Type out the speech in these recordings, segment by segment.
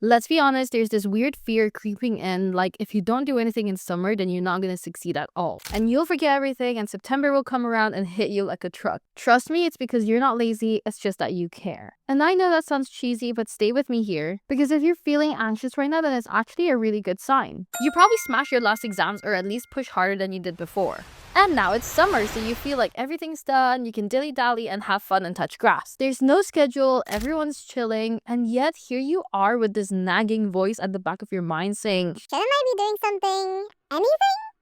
Let's be honest, there's this weird fear creeping in, like if you don't do anything in summer, then you're not going to succeed at all. And you'll forget everything, and September will come around and hit you like a truck. Trust me, it's because you're not lazy, it's just that you care. And I know that sounds cheesy, but stay with me here, because if you're feeling anxious right now, then it's actually a really good sign. You probably smashed your last exams or at least push harder than you did before. And now it's summer, so you feel like everything's done, you can dilly-dally and have fun and touch grass. There's no schedule, everyone's chilling, and yet here you are with this nagging voice at the back of your mind saying, "Shouldn't I be doing something? Anything?"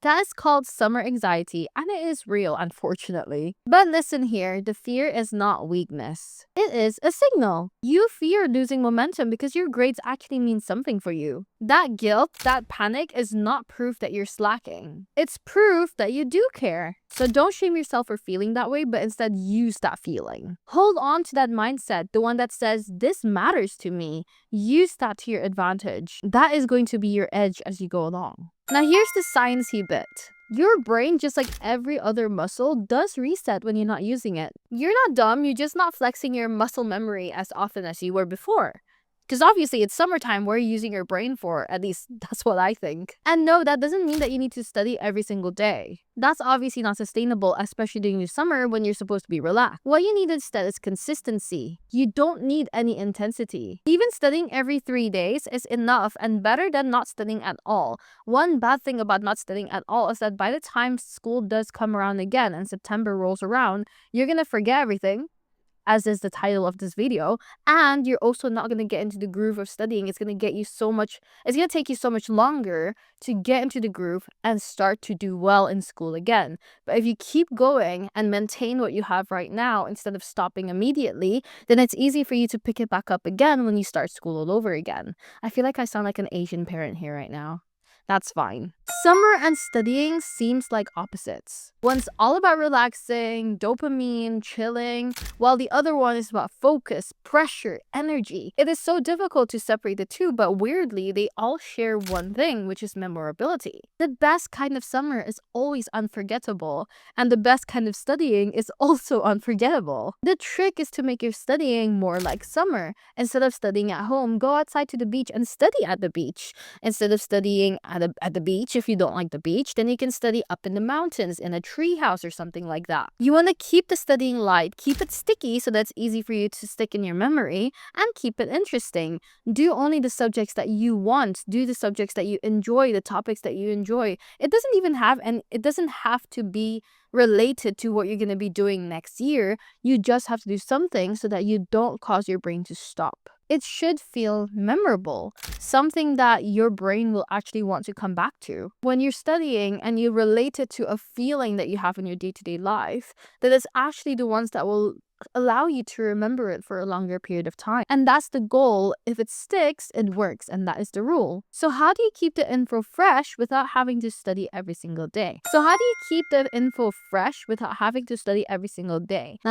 That is called summer anxiety, and it is real, unfortunately. But listen here, the fear is not weakness. It is a signal. You fear losing momentum because your grades actually mean something for you. That guilt, that panic is not proof that you're slacking. It's proof that you do care. So don't shame yourself for feeling that way, but instead use that feeling. Hold on to that mindset, the one that says, this matters to me. Use that to your advantage. That is going to be your edge as you go along. Now here's the sciencey bit. Your brain, just like every other muscle, does reset when you're not using it. You're not dumb, you're just not flexing your muscle memory as often as you were before. Because obviously it's summertime, what are you using your brain for? At least that's what I think. And no, that doesn't mean that you need to study every single day. That's obviously not sustainable, especially during the summer when you're supposed to be relaxed. What you need instead is consistency. You don't need any intensity. Even studying every 3 days is enough and better than not studying at all. One bad thing about not studying at all is that by the time school does come around again and September rolls around, you're gonna forget everything, as is the title of this video, and you're also not going to get into the groove of studying. It's going to take you so much longer to get into the groove and start to do well in school again. But if you keep going and maintain what you have right now instead of stopping immediately, then it's easy for you to pick it back up again when you start school all over again. I feel like I sound like an Asian parent here right now. That's fine. Summer and studying seems like opposites. One's all about relaxing, dopamine, chilling, while the other one is about focus, pressure, energy. It is so difficult to separate the two, but weirdly, they all share one thing, which is memorability. The best kind of summer is always unforgettable, and the best kind of studying is also unforgettable. The trick is to make your studying more like summer. Instead of studying at home, go outside to the beach and study at the beach. Instead of studying at the beach, if you don't like the beach, then you can study up in the mountains in a tree house or something like that. You want to keep the studying light, keep it sticky so that's easy for you to stick in your memory, and keep it interesting. Do only the subjects that you want. Do the subjects that you enjoy, the topics that you enjoy. It doesn't have to be related to what you're going to be doing next year. You just have to do something so that you don't cause your brain to stop. It should feel memorable, something that your brain will actually want to come back to. When you're studying and you relate it to a feeling that you have in your day-to-day life, that is actually the ones that will allow you to remember it for a longer period of time. And that's the goal. If it sticks, it works, and that is the rule. So how do you keep the info fresh without having to study every single day? Now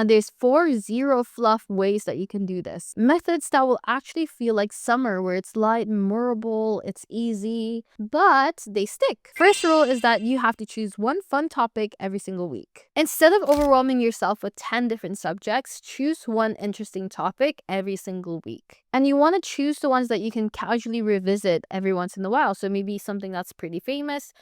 there's 4 zero fluff ways that you can do this. Methods that will actually feel like summer, where it's light, memorable, it's easy, but they stick. First rule is that you have to choose one fun topic every single week. Instead of overwhelming yourself with 10 different subjects, choose one interesting topic every single week. And you want to choose the ones that you can casually revisit every once in a while. So maybe something that's pretty famous,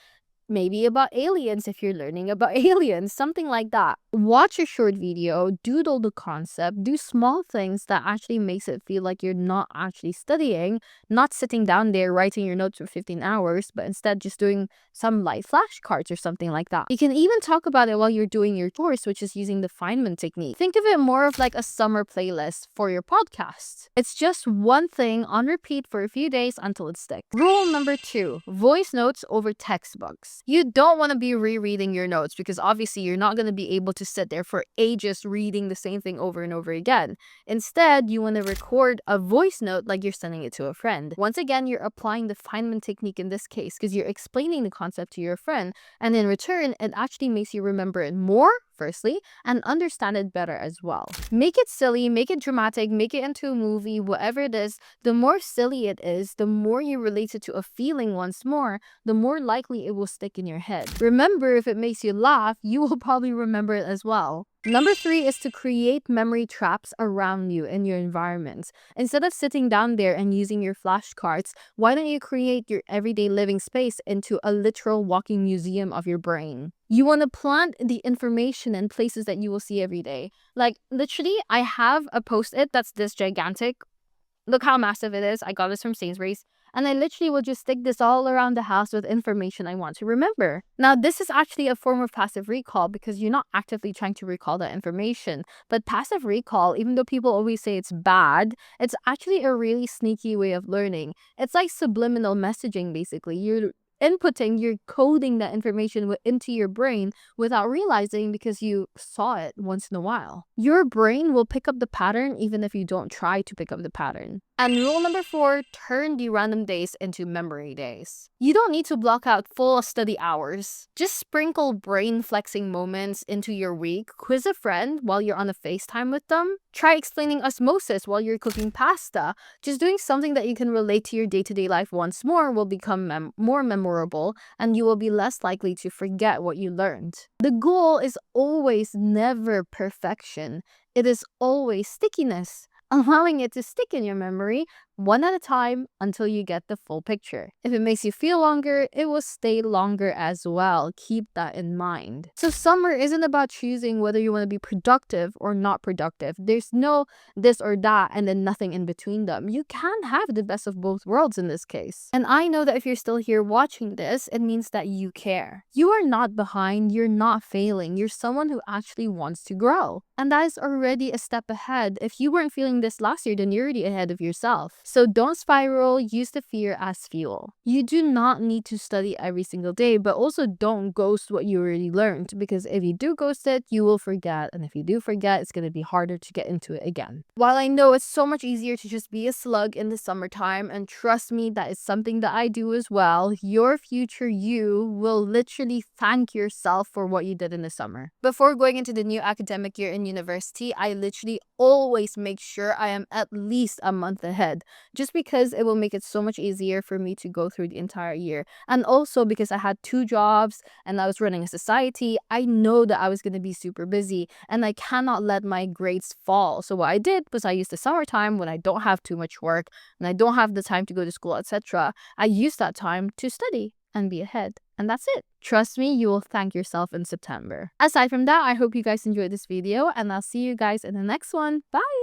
maybe about aliens if you're learning about aliens, something like that. Watch a short video, doodle the concept, do small things that actually makes it feel like you're not actually studying, not sitting down there writing your notes for 15 hours, but instead just doing some light flashcards or something like that. You can even talk about it while you're doing your course, which is using the Feynman technique. Think of it more of like a summer playlist for your podcast. It's just one thing on repeat for a few days until it sticks. Rule number 2, voice notes over textbooks. You don't want to be rereading your notes because obviously you're not going to be able to sit there for ages reading the same thing over and over again. Instead, you want to record a voice note like you're sending it to a friend. Once again, you're applying the Feynman technique in this case because you're explaining the concept to your friend, and in return, it actually makes you remember it more, firstly, and understand it better as well. Make it silly, make it dramatic, make it into a movie, whatever it is. The more silly it is, the more you relate it to a feeling once more, the more likely it will stick in your head. Remember, if it makes you laugh, you will probably remember it as well. Number 3 is to create memory traps around you in your environment. Instead of sitting down there and using your flashcards, why don't you create your everyday living space into a literal walking museum of your brain? You want to plant the information in places that you will see every day. Like, literally, I have a post-it that's this gigantic. Look how massive it is. I got this from Sainsbury's. And I literally will just stick this all around the house with information I want to remember. Now, this is actually a form of passive recall because you're not actively trying to recall that information. But passive recall, even though people always say it's bad, it's actually a really sneaky way of learning. It's like subliminal messaging, basically. You're coding that information into your brain without realizing because you saw it once in a while. Your brain will pick up the pattern even if you don't try to pick up the pattern. And rule number 4, turn the random days into memory days. You don't need to block out full study hours. Just sprinkle brain flexing moments into your week. Quiz a friend while you're on a FaceTime with them. Try explaining osmosis while you're cooking pasta. Just doing something that you can relate to your day-to-day life once more will become more memorable, and you will be less likely to forget what you learned. The goal is always never perfection. It is always stickiness, allowing it to stick in your memory one at a time until you get the full picture. If it makes you feel longer, it will stay longer as well. Keep that in mind. So summer isn't about choosing whether you want to be productive or not productive. There's no this or that and then nothing in between them. You can have the best of both worlds in this case. And I know that if you're still here watching this, it means that you care. You are not behind, you're not failing. You're someone who actually wants to grow. And that is already a step ahead. If you weren't feeling this last year, then you're already ahead of yourself. So don't spiral, use the fear as fuel. You do not need to study every single day, but also don't ghost what you already learned, because if you do ghost it, you will forget. And if you do forget, it's going to be harder to get into it again. While I know it's so much easier to just be a slug in the summertime, and trust me, that is something that I do as well, your future you will literally thank yourself for what you did in the summer. Before going into the new academic year in university, I literally always make sure I am at least a month ahead, just because it will make it so much easier for me to go through the entire year. And also because I had 2 jobs and I was running a society, I know that I was going to be super busy and I cannot let my grades fall. So what I did was I used the summertime when I don't have too much work and I don't have the time to go to school, etc. I used that time to study and be ahead. And that's it. Trust me, you will thank yourself in September. Aside from that, I hope you guys enjoyed this video and I'll see you guys in the next one. Bye!